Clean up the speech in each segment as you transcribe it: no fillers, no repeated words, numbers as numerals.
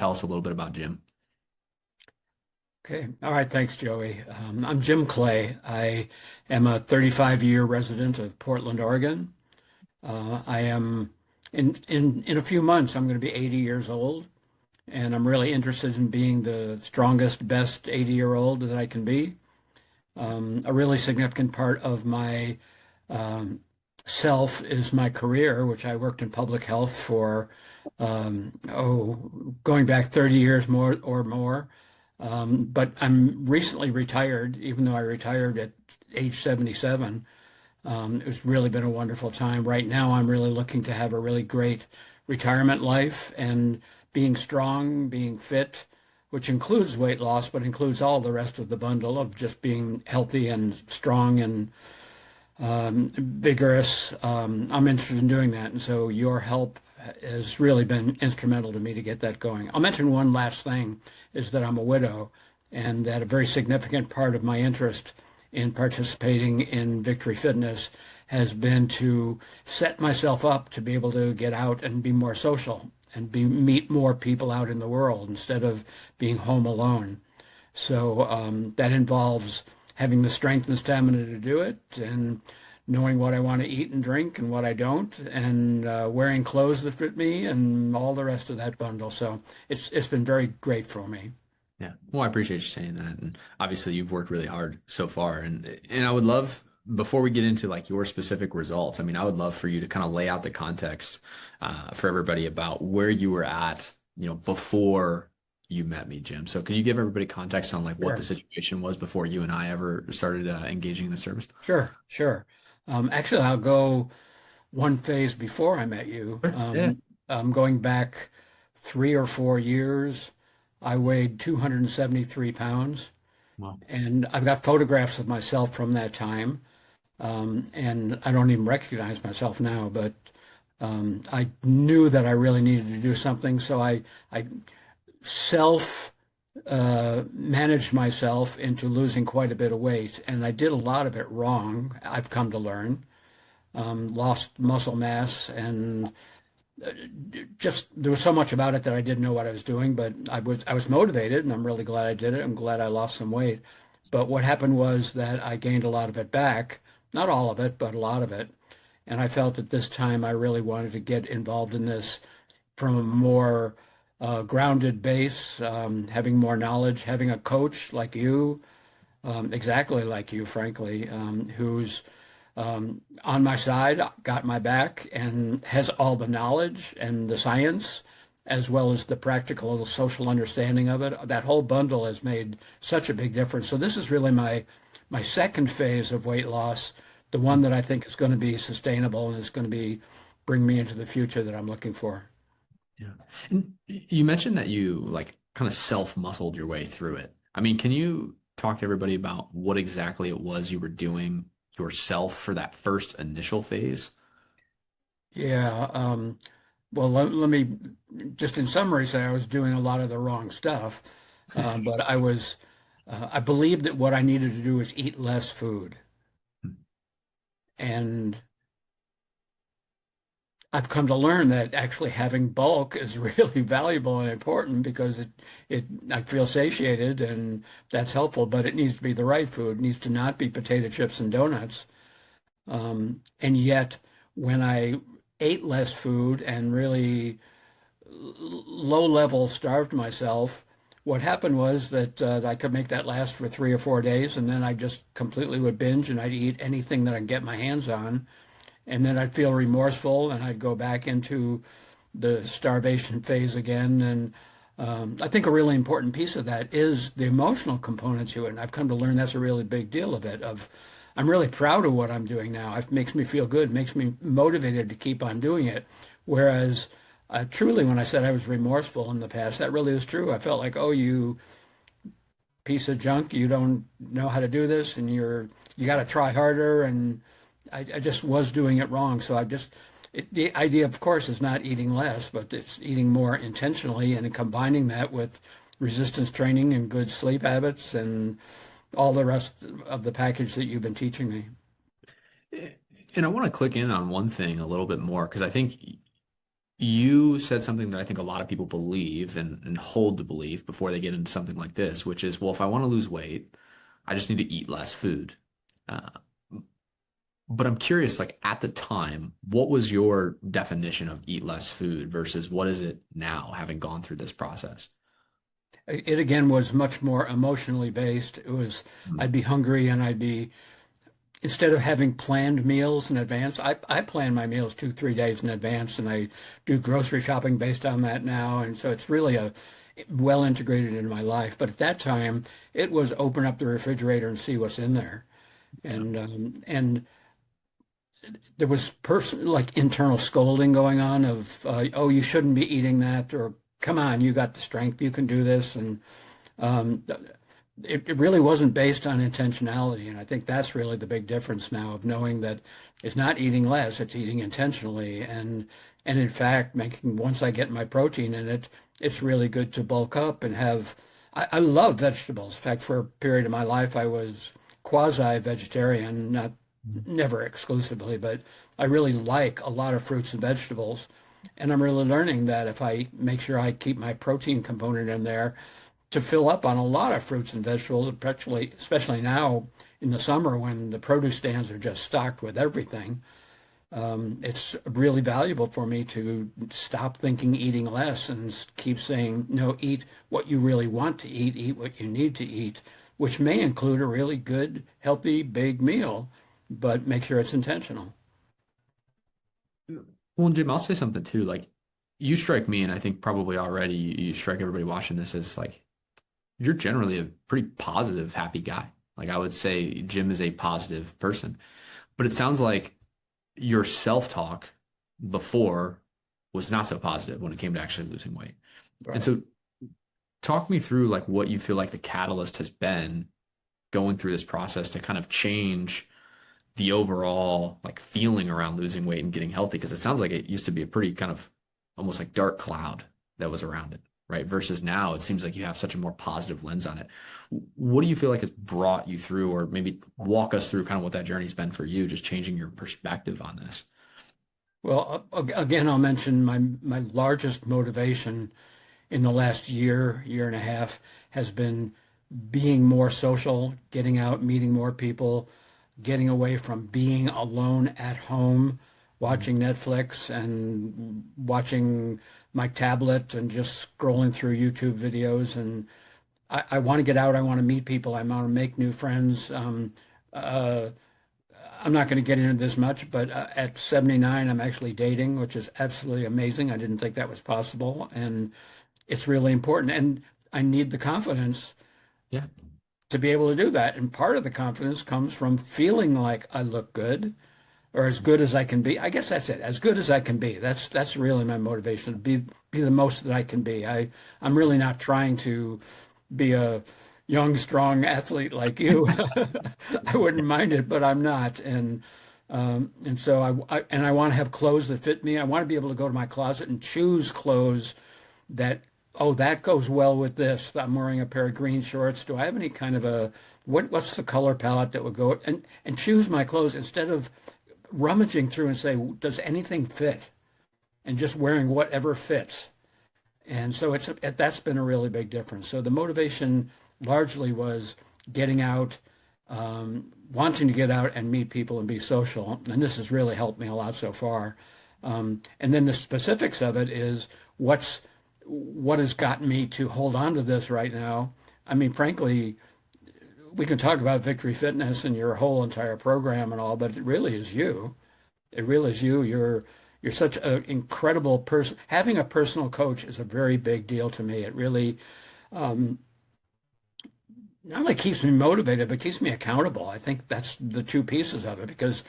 tell us a little bit about Jim. Okay. All right. Thanks, Joey. I'm Jim Clay. I am a 35-year resident of Portland, Oregon. I am in a few months, I'm going to be 80 years old, and I'm really interested in being the strongest, best 80-year-old that I can be. A really significant part of my um, self is my career, which I worked in public health for, going back 30 years more or more. But I'm recently retired, even though I retired at age 77. It's really been a wonderful time. Right now, I'm really looking to have a really great retirement life and being strong, being fit, which includes weight loss, but includes all the rest of the bundle of just being healthy and strong and vigorous. I'm interested in doing that. And so your help has really been instrumental to me to get that going. I'll mention one last thing is that I'm a widow and that a very significant part of my interest in participating in Victory Fitness has been to set myself up to be able to get out and be more social and meet more people out in the world instead of being home alone. So that involves having the strength and stamina to do it, and knowing what I want to eat and drink and what I don't, and wearing clothes that fit me, and all the rest of that bundle. So it's been very great for me. Yeah. Well, I appreciate you saying that. And obviously you've worked really hard so far. And I would love, before we get into like your specific results, I mean, I would love for you to kind of lay out the context for everybody about where you were at, before you met me, Jim. So can you give everybody context on like what the Sure, situation was before you and I ever started engaging in the service? sure. Actually, I'll go one phase before I met you. Sure. Yeah. Going back 3 or 4 years, I weighed 273 pounds, Well, and I've got photographs of myself from that time. And I don't even recognize myself now, but I knew that I really needed to do something. So I self managed myself into losing quite a bit of weight. And I did a lot of it wrong, I've come to learn. Lost muscle mass and just there was so much about it that I didn't know what I was doing, but I was motivated and I'm really glad I did it. I'm glad I lost some weight. But what happened was that I gained a lot of it back, not all of it, but a lot of it. And I felt at this time I really wanted to get involved in this from a more grounded base, having more knowledge, having a coach like you, exactly like you, frankly, who's on my side, got my back, and has all the knowledge and the science, as well as the practical social understanding of it. That whole bundle has made such a big difference. So this is really my second phase of weight loss, the one that I think is going to be sustainable and is going to be bring me into the future that I'm looking for. yeah. And you mentioned that you like kind of self-muscled your way through it. I mean, can you talk to everybody about what exactly it was you were doing yourself for that first initial phase? Yeah. Well, let me just in summary say I was doing a lot of the wrong stuff, but I believed that what I needed to do was eat less food. And I've come to learn that actually having bulk is really valuable and important because I feel satiated and that's helpful, but it needs to be the right food. It needs to not be potato chips and donuts. And yet, when I ate less food and really low level starved myself, what happened was that I could make that last for 3 or 4 days, and then I just completely would binge and I'd eat anything that I could get my hands on. And then I'd feel remorseful and I'd go back into the starvation phase again. And I think a really important piece of that is the emotional component to it. And I've come to learn that's a really big deal of it. I'm really proud of what I'm doing now. It makes me feel good, makes me motivated to keep on doing it. Whereas truly, when I said I was remorseful in the past, that really was true. I felt like, oh, you piece of junk, you don't know how to do this, and you got to try harder. And I just was doing it wrong. So the idea, of course, is not eating less, but it's eating more intentionally and combining that with resistance training and good sleep habits and all the rest of the package that you've been teaching me. And I want to click in on one thing a little bit more because I think You said something that I think a lot of people believe and hold to believe before they get into something like this, which is, well, if I want to lose weight, I just need to eat less food. Uh, but I'm curious, like at the time, what was your definition of eat less food versus what is it now, having gone through this process? It again was much more emotionally based. It was, Mm. I'd be hungry and I'd be, instead of having planned meals in advance, I plan my meals 2, 3 days in advance, and I do grocery shopping based on that now. And so it's really a well integrated in my life. But at that time, it was open up the refrigerator and see what's in there. Yeah. And there was like internal scolding going on of, oh, you shouldn't be eating that, or come on, you got the strength, you can do this. And um, it really wasn't based on intentionality. And I think that's really the big difference now of knowing that it's not eating less, it's eating intentionally. And in fact, making once I get my protein in it, it's really good to bulk up and have. I love vegetables. In fact, for a period of my life, I was quasi-vegetarian, not never exclusively, but I really like a lot of fruits and vegetables. And I'm really learning that if I make sure I keep my protein component in there, to fill up on a lot of fruits and vegetables, especially now in the summer when the produce stands are just stocked with everything. It's really valuable for me to stop thinking eating less and keep saying, no, eat what you really want to eat what you need to eat, which may include a really good, healthy, big meal, but make sure it's intentional. Well, Jim, I'll say something too. Like you strike me, and I think probably already you strike everybody watching this as like you're generally a pretty positive, happy guy. Like I would say Jim is a positive person. But it sounds like your self-talk before was not so positive when it came to actually losing weight. And Right. so talk me through like what you feel like the catalyst has been going through this process to kind of change the overall like feeling around losing weight and getting healthy because it sounds like it used to be a pretty kind of almost like dark cloud that was around it, right? Versus now it seems like you have such a more positive lens on it. What do you feel like has brought you through, or maybe walk us through kind of what that journey's been for you, just changing your perspective on this? Well, again, I'll mention my largest motivation in the last year and a half has been being more social, getting out, meeting more people, getting away from being alone at home, watching Netflix and watching my tablet and just scrolling through YouTube videos. And I want to get out. I want to meet people. I want to make new friends. Uh, I'm not going to get into this much, but at 79, I'm actually dating, which is absolutely amazing. I didn't think that was possible. And it's really important. And I need the confidence Yeah. to be able to do that. And part of the confidence comes from feeling like I look good or as good as I can be. I guess that's it. As good as I can be. That's really my motivation, to be the most that I can be. I'm really not trying to be a young, strong athlete like you. I wouldn't mind it, but I'm not. And so I want to have clothes that fit me. I want to be able to go to my closet and choose clothes that, oh, that goes well with this. I'm wearing a pair of green shorts. Do I have any kind of a what's the color palette that would go, and choose my clothes instead of rummaging through and say, does anything fit? And just wearing whatever fits. And so that's been a really big difference. So the motivation largely was getting out, wanting to get out and meet people and be social. And this has really helped me a lot so far. And then the specifics of it is what has gotten me to hold on to this right now. I mean, frankly, we can talk about Victory Fitness and your whole entire program and all, but it really is you. It really is you. You're such an incredible person. Having a personal coach is a very big deal to me. It really not only keeps me motivated, but keeps me accountable. I think that's the two pieces of it because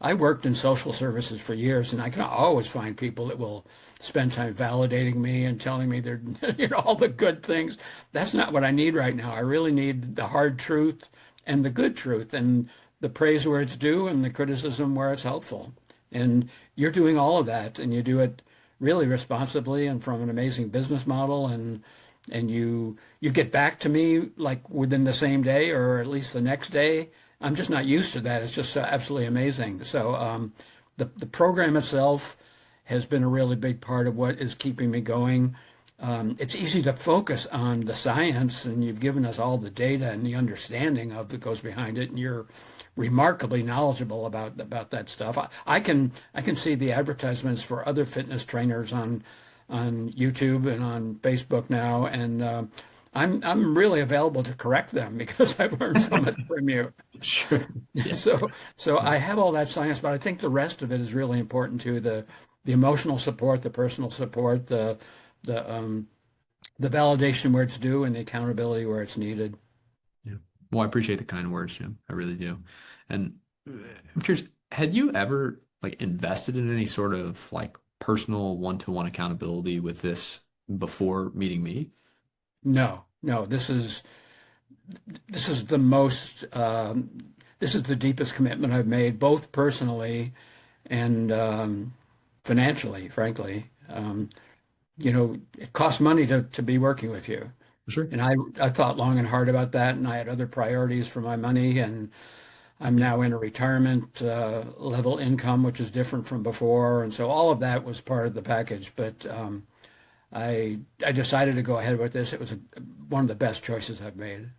I worked in social services for years, and I can always find people that will spend time validating me and telling me they're all the good things. That's not what I need right now. I really need the hard truth and the good truth and the praise where it's due and the criticism where it's helpful. And you're doing all of that, and you do it really responsibly and from an amazing business model. And you get back to me like within the same day or at least the next day. I'm just not used to that. It's just absolutely amazing. So the program itself has been a really big part of what is keeping me going. It's easy to focus on the science, and you've given us all the data and the understanding of that goes behind it, and you're remarkably knowledgeable about that stuff. I can see the advertisements for other fitness trainers on YouTube and on Facebook now, and I'm really available to correct them because I've learned so much from you. Sure. Yeah. So I have all that science, but I think the rest of it is really important too. The emotional support, the personal support, the the validation where it's due, and the accountability where it's needed. Yeah. Well, I appreciate the kind words, Jim. I really do. And I'm curious, had you ever like invested in any sort of like personal one-to-one accountability with this before meeting me? No, no, this is the most this is the deepest commitment I've made, both personally and financially, frankly. It costs money to be working with you. Sure. And I thought long and hard about that, and I had other priorities for my money, and I'm Yeah. now in a retirement level income, which is different from before, and so all of that was part of the package. But I decided to go ahead with this. It was one of the best choices I've made.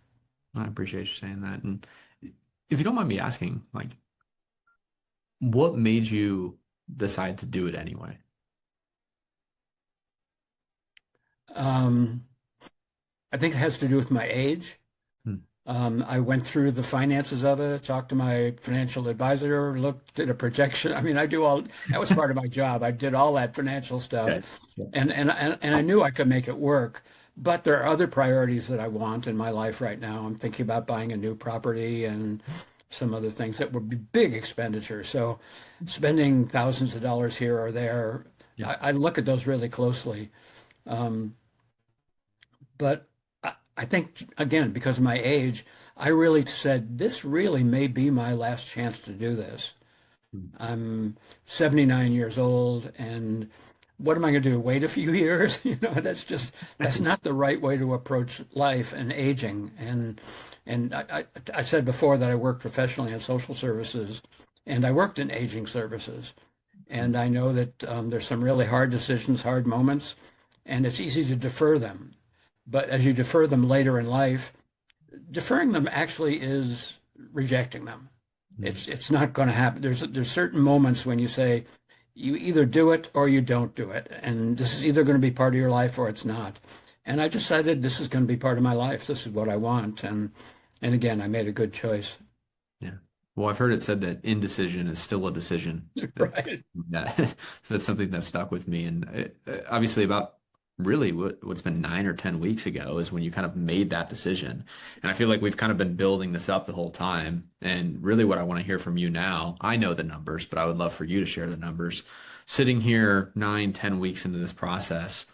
I appreciate you saying that. And if you don't mind me asking, like, what made you decide to do it anyway? Um, I think it has to do with my age. Hmm. I went through the finances of it, talked to my financial advisor, looked at a projection. I mean, that was part of my job. I did all that financial stuff, Okay. Yeah. and I knew I could make it work. But there are other priorities that I want in my life right now. I'm thinking about buying a new property and some other things that would be big expenditures. So spending thousands of dollars here or there, Yeah. I look at those really closely. Um, but I think, again, because of my age, I really said, this really may be my last chance to do this. Hmm. I'm 79 years old, and what am I going to do? Wait a few years? That's not the right way to approach life and aging. And I said before that I worked professionally in social services, and I worked in aging services. And I know that there's some really hard decisions, hard moments, and it's easy to defer them. But as you defer them later in life, deferring them actually is rejecting them. Hmm. It's not going to happen. There's certain moments when you say you either do it or you don't do it, and this is either going to be part of your life or it's not. And I decided this is going to be part of my life. This is what I want, and again, I made a good choice. Yeah. Well, I've heard it said that indecision is still a decision. Right. Yeah. That's something that stuck with me. And obviously, about really what's been 9 or 10 weeks ago is when you kind of made that decision. And I feel like we've kind of been building this up the whole time. And really, what I want to hear from you now, I know the numbers, but I would love for you to share the numbers. Sitting here 9, 10 weeks into this process,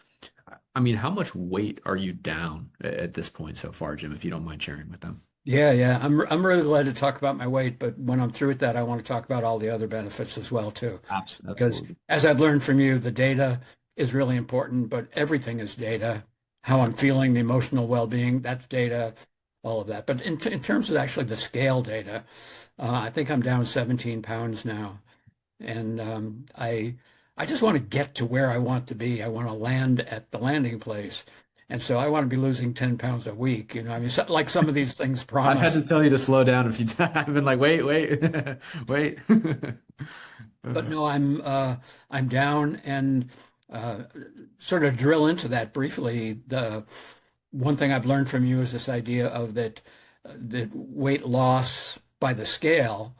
I mean, how much weight are you down at this point so far, Jim, if you don't mind sharing with them? Yeah, yeah. I'm really glad to talk about my weight, but when I'm through with that, I want to talk about all the other benefits as well too. Because Absolutely. as I've learned from you, the data is really important, but everything is data. How I'm feeling, the emotional well-being, that's data, all of that. But in terms of actually the scale data, I think I'm down 17 pounds now. And I just want to get to where I want to be. I want to land at the landing place. And so I want to be losing 10 pounds a week. I mean, like some of these things I've had promise. to tell you to slow down a few times. I've been like, wait, wait, wait. But no, I'm down, and uh, sort of drill into that briefly. The one thing I've learned from you is this idea of that weight loss by the scale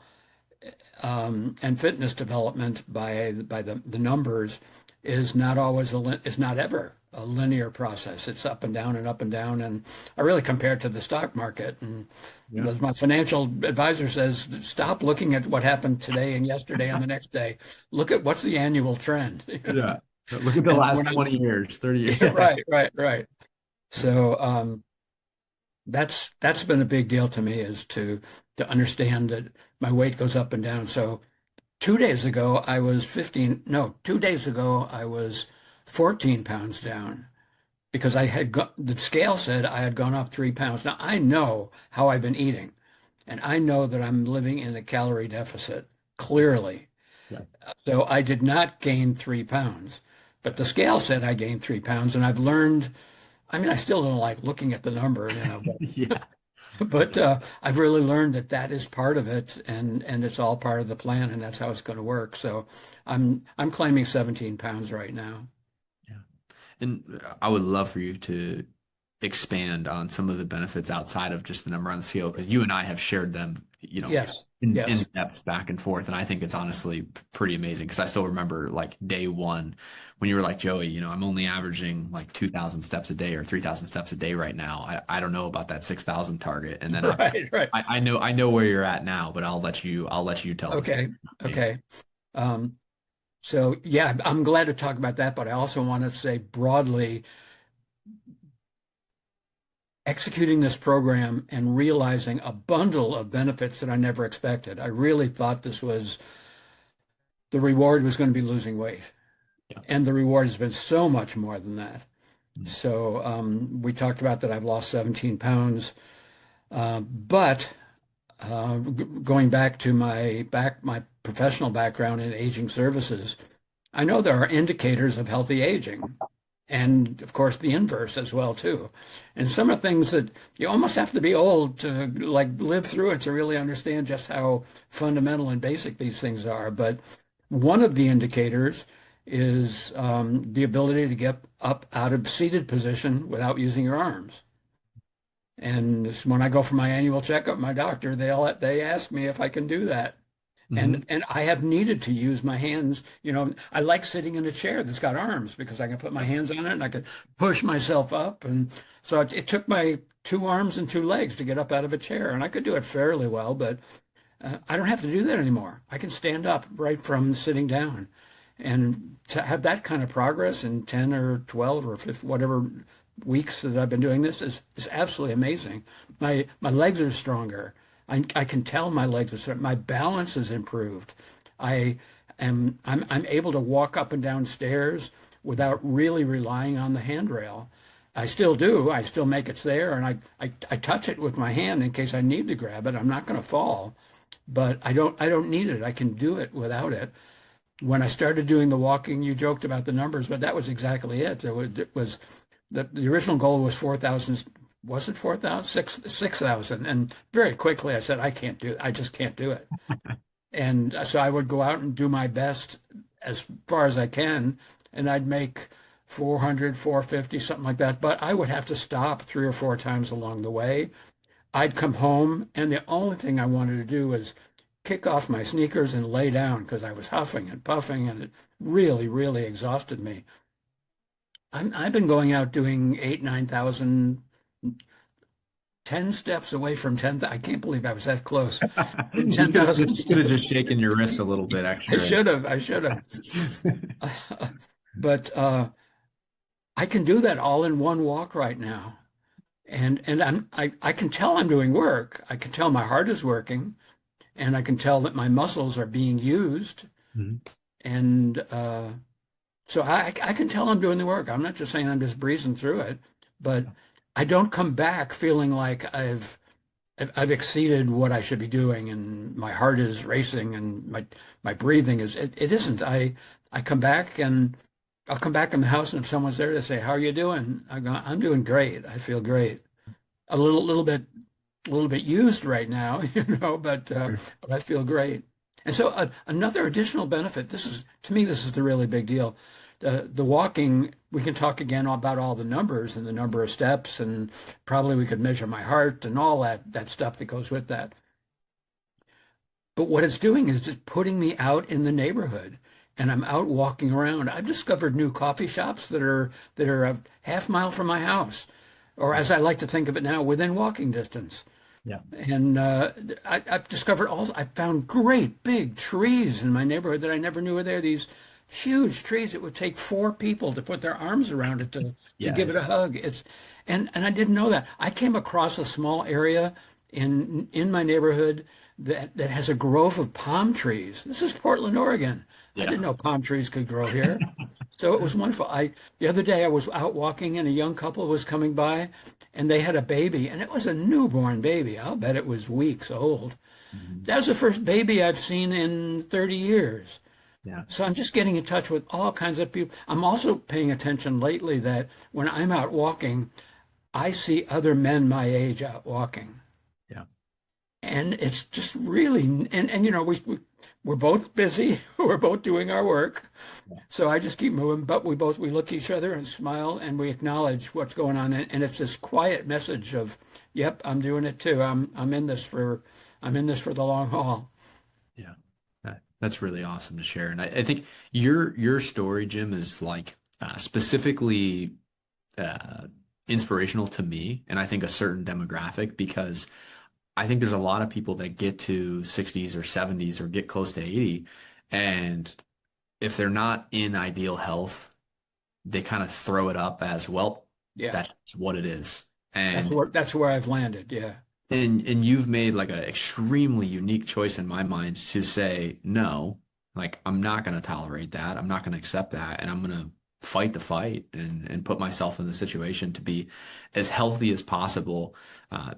and fitness development by the numbers is not always is not ever a linear process. It's up and down and up and down. And I really compare it to the stock market. And Yeah. as my financial advisor says, stop looking at what happened today and yesterday and the next day. Look at what's the annual trend. Yeah. Look at the And last when 20 years, 30 years. I, right, right, right. So that's been a big deal to me, is to understand that my weight goes up and down. So 2 days ago I was 15, no, 2 days ago I was 14 pounds down because the scale said I had gone up 3 pounds. Now I know how I've been eating, and I know that I'm living in a calorie deficit, clearly. So I did not gain 3 pounds, but the scale said I gained 3 pounds, and I've learned. I mean, I still don't like looking at the number, Yeah. but I've really learned that that is part of it, and it's all part of the plan, and that's how it's going to work. So I'm claiming 17 pounds right now. Yeah. And I would love for you to expand on some of the benefits outside of just the number on the scale, because you and I have shared them, Yes, in yes, depth back and forth. And I think it's honestly pretty amazing because I still remember like day one when you were like, Joey, I'm only averaging like 2,000 steps a day or 3,000 steps a day right now. I don't know about that 6,000 target. And then right, right. I know where you're at now, but I'll let you tell the story. Okay, okay. Um, so yeah, I'm glad to talk about that, but I also want to say broadly, executing this program and realizing a bundle of benefits that I never expected. I really thought the reward was going to be losing weight, Yeah. and the reward has been so much more than that. Mm. So we talked about that I've lost 17 pounds, but going back to my professional background in aging services, I know there are indicators of healthy aging, and of course the inverse as well too. And some are things that you almost have to be old to like live through it to really understand just how fundamental and basic these things are. But one of the indicators is the ability to get up out of seated position without using your arms. And when I go for my annual checkup, my doctor, they ask me if I can do that. Hmm. And I have needed to use my hands. I like sitting in a chair that's got arms because I can put my hands on it and I can push myself up. And so it took my 2 arms and 2 legs to get up out of a chair. And I could do it fairly well, but I don't have to do that anymore. I can stand up right from sitting down. And to have that kind of progress in 10 or 12 or 15, whatever weeks that I've been doing this is absolutely amazing. My legs are stronger. I can tell my legs are stronger. My balance has improved. I'm able to walk up and down stairs without really relying on the handrail. I still do. I still make it there, and I touch it with my hand in case I need to grab it. I'm not going to fall, but I don't need it. I can do it without it. When I started doing the walking, you joked about the numbers, but that was exactly it. It was the original goal was 4,000. Was it 4,000? 6,000. And very quickly I said, I can't do it. I just can't do it. And so I would go out and do my best as far as I can, and I'd make 400, 450, something like that. But I would have to stop 3 or 4 times along the way. I'd come home, and the only thing I wanted to do was kick off my sneakers and lay down because I was huffing and puffing, and it really, really exhausted me. I've been going out doing 8, 9,000, 10 steps away from 10. I can't believe I was that close. You could have 10,000 just, could have steps. just shaken your wrist a little bit I extra. should have. I should have. But I can do that all in one walk right now. And I can tell I'm doing work. I can tell my heart is working, and I can tell that my muscles are being used. Mhm. And so I can tell I'm doing the work. I'm not just saying I'm just breezing through it, but I don't come back feeling like I've exceeded what I should be doing, and my heart is racing, and my breathing it isn't. I come back, and I'll come back in the house, and if someone's there, they say, "How are you doing?" I go, "I'm doing great. I feel great." A little bit used right now, but I feel great. And so another additional benefit. This is to me, this is the really big deal. The walking, we can talk again about all the numbers and the number of steps, and probably we could measure my heart and all that stuff that goes with that. But what it's doing is just putting me out in the neighborhood, and I'm out walking around. I've discovered new coffee shops that are a half mile from my house, or as I like to think of it now, within walking distance. Yeah. And I've discovered I found great big trees in my neighborhood that I never knew were there. These huge trees. It would take 4 people to put their arms around it to give Yeah. it a hug. And I didn't know that. I came across a small area in my neighborhood that has a grove of palm trees. This is Portland, Oregon. I Yeah. didn't know palm trees could grow here. So it was wonderful. The other day I was out walking and a young couple was coming by and they had a baby and it was a newborn baby. I'll bet it was weeks old. Mhm. That was the first baby I've seen in 30 years. Yeah. So I'm just getting in touch with all kinds of people. I'm also paying attention lately that when I'm out walking, I see other men my age out walking. Yeah. And it's just really, and you know, we're both busy. We're both doing our work. Yeah. So I just keep moving, but we look at each other and smile and we acknowledge what's going on. And it's this quiet message of, yep, I'm doing it too. I'm in this for the long haul. Yeah. That's really awesome to share. And I think your story, Jim, is like specifically uh, inspirational to me, and I think a certain demographic because I think there's a lot of people that get to 60s or 70s or get close to 80, and if they're not in ideal health, they kind of throw it up as, well, Yeah. that's what it is. And That's where I've landed. Yeah. and you've made like an extremely unique choice in my mind to say, no, like I'm not going to tolerate that. I'm not going to accept that. And I'm going to fight the fight and put myself in the situation to be as healthy as possible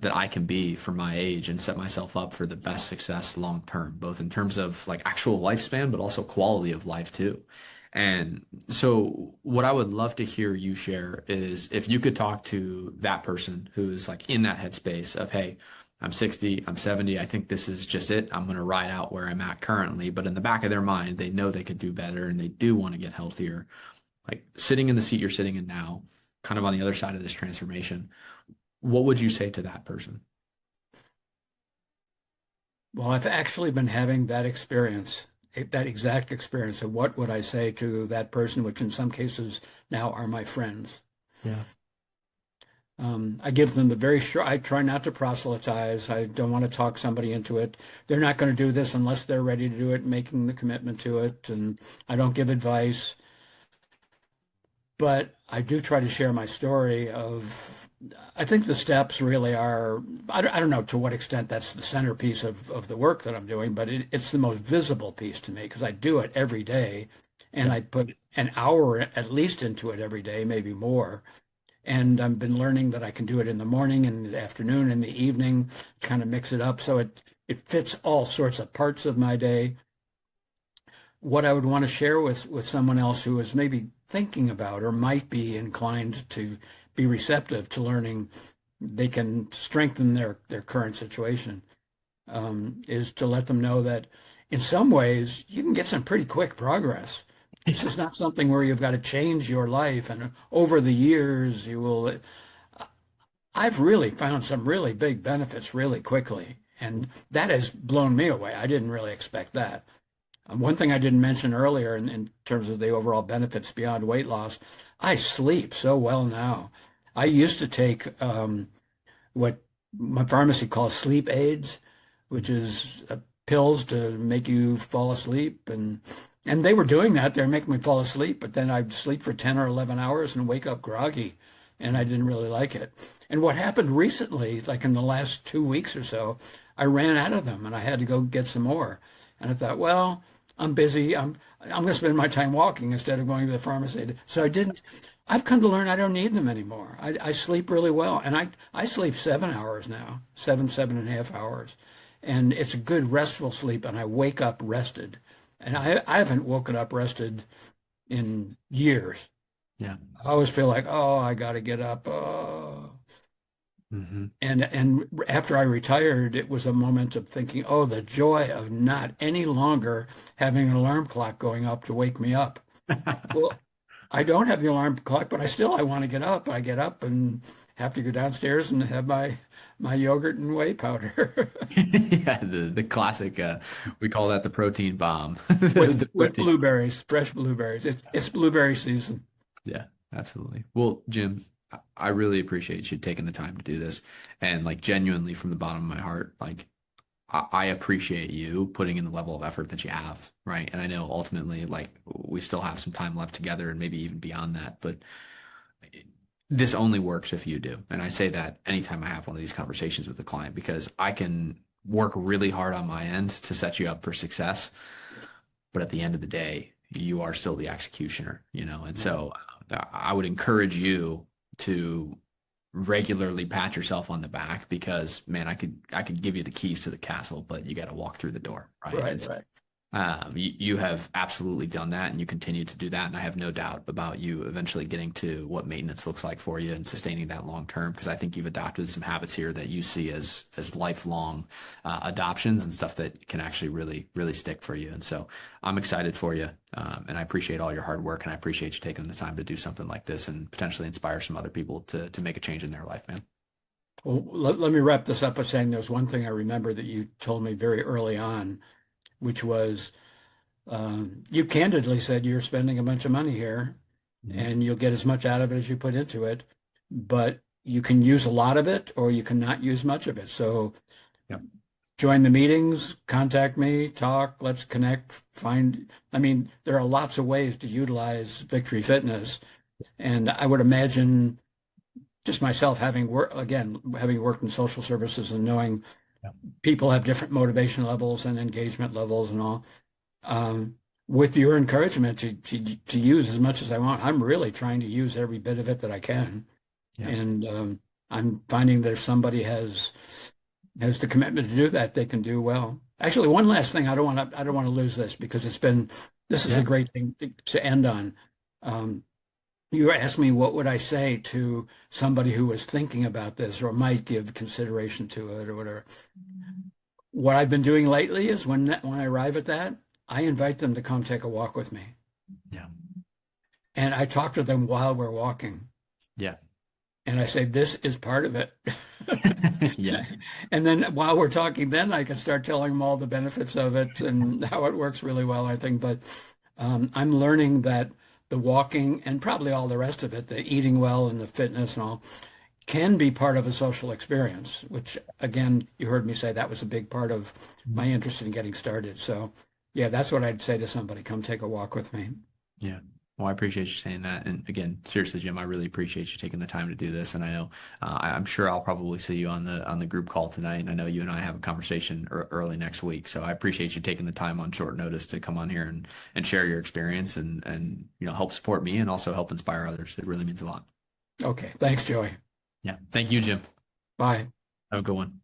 that I can be for my age and set myself up for the best success long term, both in terms of like actual lifespan, but also quality of life too. And so, what I would love to hear you share is if you could talk to that person who's like in that headspace of, hey, I'm 60, I'm 70, I think this is just it. I'm going to ride out where I'm at currently. But in the back of their mind, they know they could do better and they do want to get healthier. Like sitting in the seat you're sitting in now, kind of on the other side of this transformation, what would you say to that person? Well, I've actually been having that experience, that exact experience of what would I say to that person, which in some cases now are my friends. Yeah. I give them the very short, I try not to proselytize. I don't want to talk somebody into it. They're not going to do this unless they're ready to do it, making the commitment to it. And I don't give advice, but I do try to share my story of, I think the steps really are, I don't know to what extent that's the centerpiece of the work that I'm doing, but it's the most visible piece to me because I do it every day and Yeah. I put an hour at least into it every day, maybe more. And I've been learning that I can do it in the morning and the afternoon and the evening, kind of mix it up so it fits all sorts of parts of my day. What I would want to share with someone else who is maybe thinking about or might be inclined to be receptive to learning they can strengthen their current situation is to let them know that in some ways you can get some pretty quick progress. This Yeah. is not something where you've got to change your life, and over the years you will. I've really found some really big benefits really quickly, and that has blown me away. I didn't really expect that. One thing I didn't mention earlier in terms of the overall benefits beyond weight loss, I sleep so well now. I used to take what my pharmacy calls sleep aids, which is pills to make you fall asleep, and they were doing that. They're making me fall asleep, but then I'd sleep for 10 or 11 hours and wake up groggy, and I didn't really like it. And what happened recently, like in the last 2 weeks or so, I ran out of them and I had to go get some more. And I thought, well, I'm busy. I'm going to spend my time walking instead of going to the pharmacy. So I didn't. I've come to learn I don't need them anymore. I sleep really well, and I sleep 7 hours now, 7.5 hours, and it's a good restful sleep, and I wake up rested, and I haven't woken up rested in years. Yeah. I always feel like, oh, I got to get up. Oh. Hmm. And after I retired, it was a moment of thinking, oh, the joy of not any longer having an alarm clock going up to wake me up. Well, I don't have the alarm clock, but I want to get up. I get up and have to go downstairs and have my yogurt and whey powder Yeah, the classic we call that the protein bomb. The with protein. blueberries, fresh blueberries. It's blueberry season. Yeah, absolutely. Well, Jim, I really appreciate you taking the time to do this. And like genuinely from the bottom of my heart, like I appreciate you putting in the level of effort that you have, right? And I know ultimately like we still have some time left together and maybe even beyond that, but this only works if you do. And I say that anytime I have one of these conversations with a client because I can work really hard on my end to set you up for success. But at the end of the day, you are still the executioner, you know? And Yeah. so I would encourage you to regularly pat yourself on the back because man, I could give you the keys to the castle, but you got to walk through the door, right? Right, And so right. You have absolutely done that, and you continue to do that. And I have no doubt about you eventually getting to what maintenance looks like for you and sustaining that long term. Because I think you've adopted some habits here that you see as lifelong adoptions and stuff that can actually really stick for you. And so I'm excited for you, and I appreciate all your hard work, and I appreciate you taking the time to do something like this and potentially inspire some other people to make a change in their life, man. Well, let me wrap this up by saying there's one thing I remember that you told me very early on, which was you candidly said you're spending a bunch of money here Mhm. and you'll get as much out of it as you put into it, but you can use a lot of it or you cannot use much of it. So Yep. join the meetings, contact me, talk, let's connect, I mean, there are lots of ways to utilize Victory Fitness. And I would imagine just myself having worked in social services and knowing Yep. people have different motivation levels and engagement levels and all. With your encouragement to use as much as I want, I'm really trying to use every bit of it that I can. Yeah. And I'm finding that if somebody has the commitment to do that, they can do well. Actually, one last thing, I don't want to lose this because this is a Yeah. great thing to end on. Um, you asked me what would I say to somebody who was thinking about this or might give consideration to it or whatever. What I've been doing lately is when I arrive at that, I invite them to come take a walk with me. Yeah. And I talk to them while we're walking. Yeah. And I say, this is part of it. Yeah. And then while we're talking, then I can start telling them all the benefits of it and how it works really well, I think. But I'm learning that the walking and probably all the rest of it, the eating well and the fitness and all, can be part of a social experience, which again, you heard me say that was a big part of my interest in getting started. So yeah, that's what I'd say to somebody, come take a walk with me. Yeah. Well, I appreciate you saying that. And again, seriously, Jim, I really appreciate you taking the time to do this. And I know, I'm sure I'll probably see you on the group call tonight. And I know you and I have a conversation early next week. So I appreciate you taking the time on short notice to come on here and share your experience and help support me and also help inspire others. It really means a lot. Okay. Thanks, Joey. Yeah. Thank you, Jim. Bye. Have a good one.